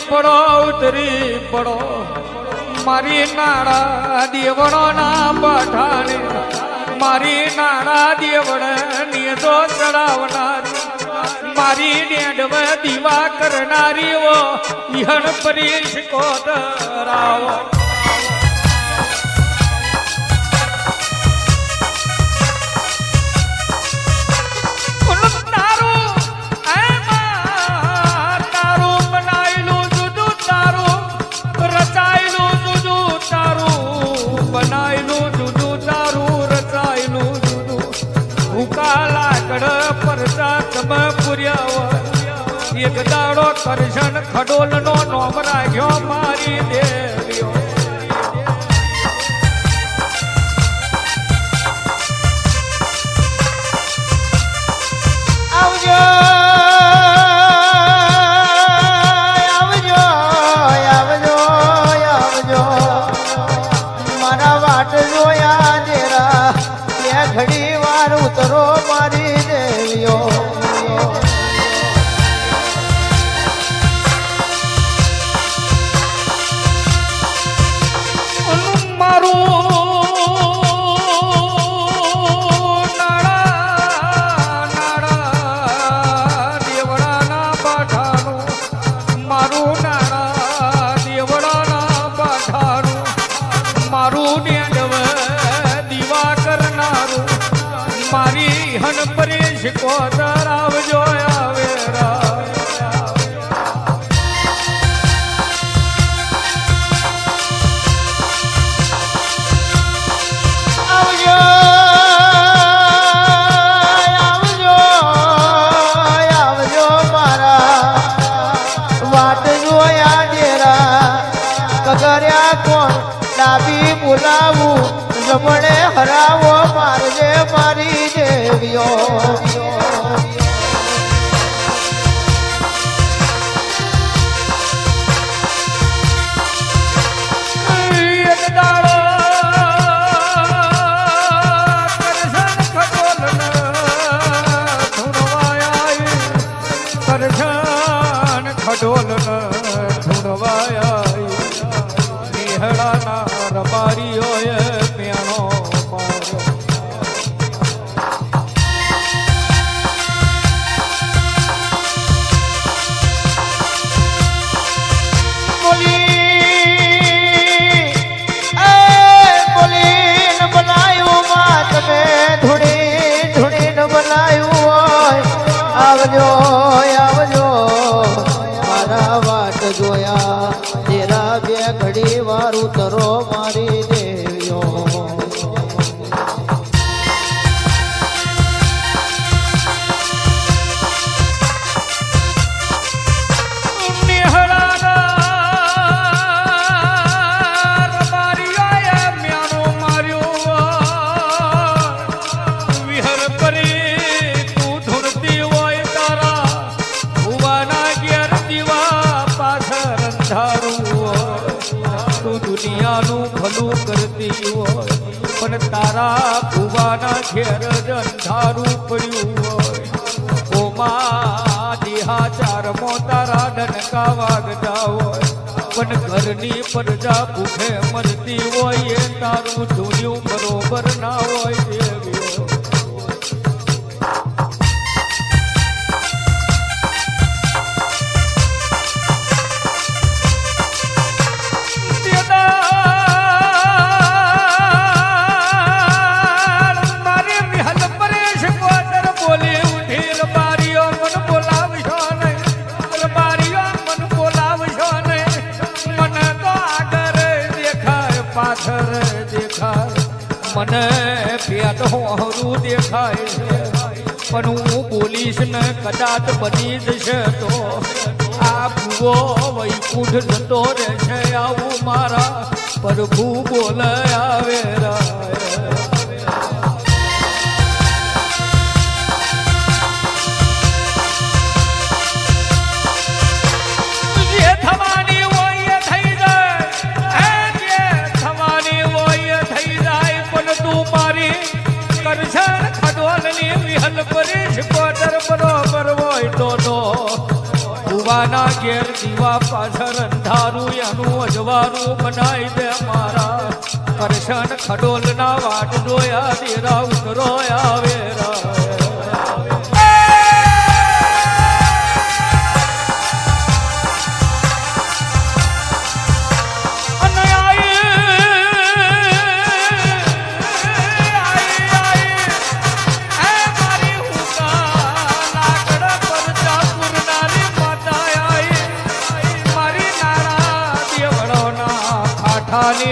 પડો ઉતરી પડો મારી નાળા દેવળો ના પઠાણે મારી નાળા દેવળ ની તો ચડાવનાર મારી ડેડવ દીવા કરનારીઓ વિહણ પરીશ કોતરાવો એક દાડો કરશન ખડોલ નો નોમ રાખ્યો મારી દેવીઓ આવજો આવજો આવજો આવજો મારા વાટ જોયા દેરા બે ઘડી વાર ઉતરો મારી દેવીઓ મારી હન પરેશ કોતર આવજો આવેરા આવજો આવજો આવજો મારા વાટ જોયા ડેરા કગર્યા કોણ ડાબી બોલાવું જમણે હરાવો મારજે મારી દેવીઓ એક દાડો કરશન ખડોલ કરશન ખડોલ ધૂણવાયા નિહળાના રબારીઓએ મેણો માર્યો બોલીને બનાયું માં તમે ધૂણીને બનાયું હોય આવજો આવજો મારા વાટ જોયા તેરા બે ઘડી વાર ઉતરો મારી દેવીઓ દુનિયાનું ભલું કરતી હોય પણ તારા ભુવાના ઘેર અંધારું પડ્યું હોય ઓમાં દેહાચારમો તારા ડનકા વાગતા હોય પણ ઘરની પ્રજા ભૂખે મરતી હોય એ તારું ધૂણ્યું બરોબર ના હોય દેવીઓ મને પેટ હોરું દેખાય છે પણ હું બોલીશ ને કદાચ બની જશે તો આ ભૂવો વૈકુંઠ જતો રહેશે આવું મારા પ્રભુ બોલે આવે જે થવાની હોય થઈ જાય થવાની હોય થઈ જાય પણ તું મારી કરશન ખડોલની વિહલ પરીશ કોદર બરોબર હોય તો ભુવાના ઘેર દીવા પાછળ અંધારું એનું અજવારું બનાવી દે મારા કરશન ખડોલના વાટ જોયા દેરા ઉતરો આવે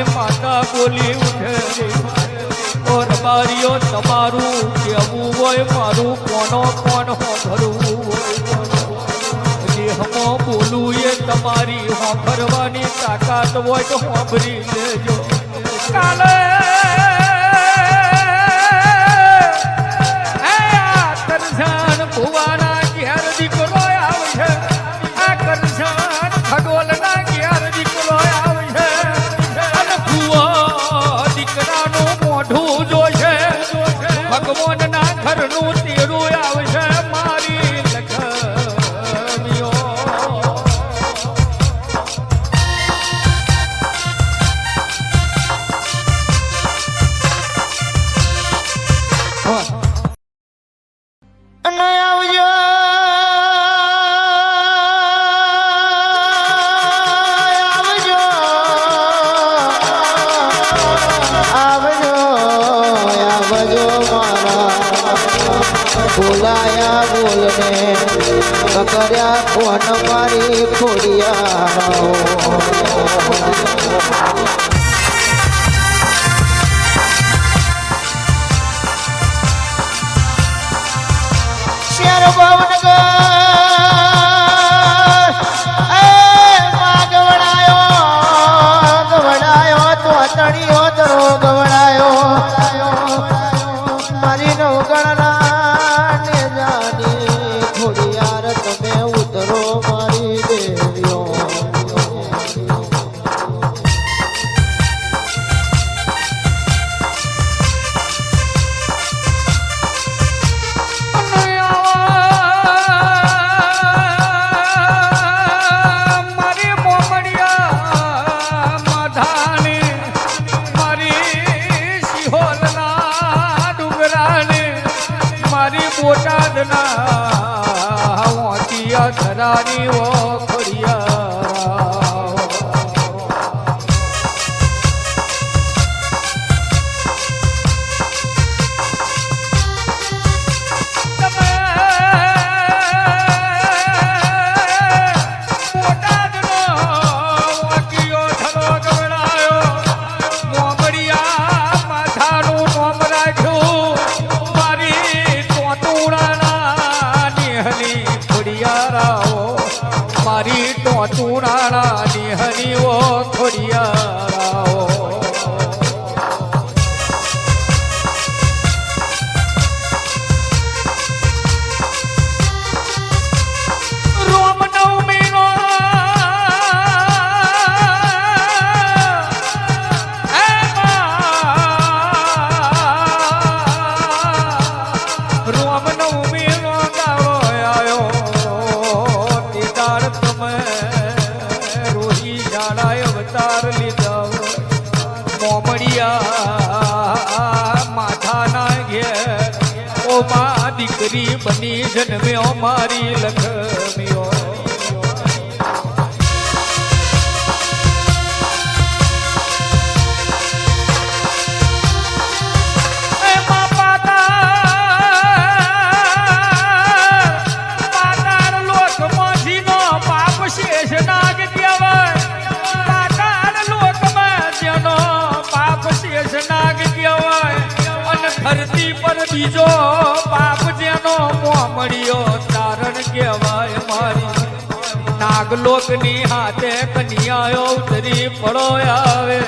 માતા બોલી ઉઠે ઓર બારીઓ તમારું કેવું હોય મારું કોનો કોણ હોભરવું હોય દેહમાં બોલું એ તમારી હોભરવાની તાકાત હોય તો હોભરી લેજો કાલે ભુવાના ઘેર દીકરો આવશે આ કરશન ખડોલના ઘેર દીકરો આવશે ભગવાનના ઘરનું તેરું આવશે મારી લક્ષ્મીઓ આવજો બોલાયા બોલને કર્યા કોણ મારી ખોડિયા શેર ભાવનગર ગવડાયો તો તણિયો દરો ગવડાયો મારી નવગણના બોટાદના વાંચિયા ધરાની ઓ ખોડિયા બોટાદનો વાંચિયો ધરો ગવડાયો મોમડિયા માથાનું નોમ રાખ્યું મારી ટોટુરાણા નિહરીઓ ખોડિયારાઓ રોમનવમીનો રોમનવમીનો ગાળો આવ્યો અવતાર લીધા મોમડિયા માથાના ઘેર ઓ માં દીકરી બની જન્મ્યો મારી લક્ષ્મીઓ ધરતી પર બીજો પાપ જેનો મોમડિયો તારણ કહેવાય મારી નાગલોકની હાથે કન્યાઓ ઉતરી પડો આવે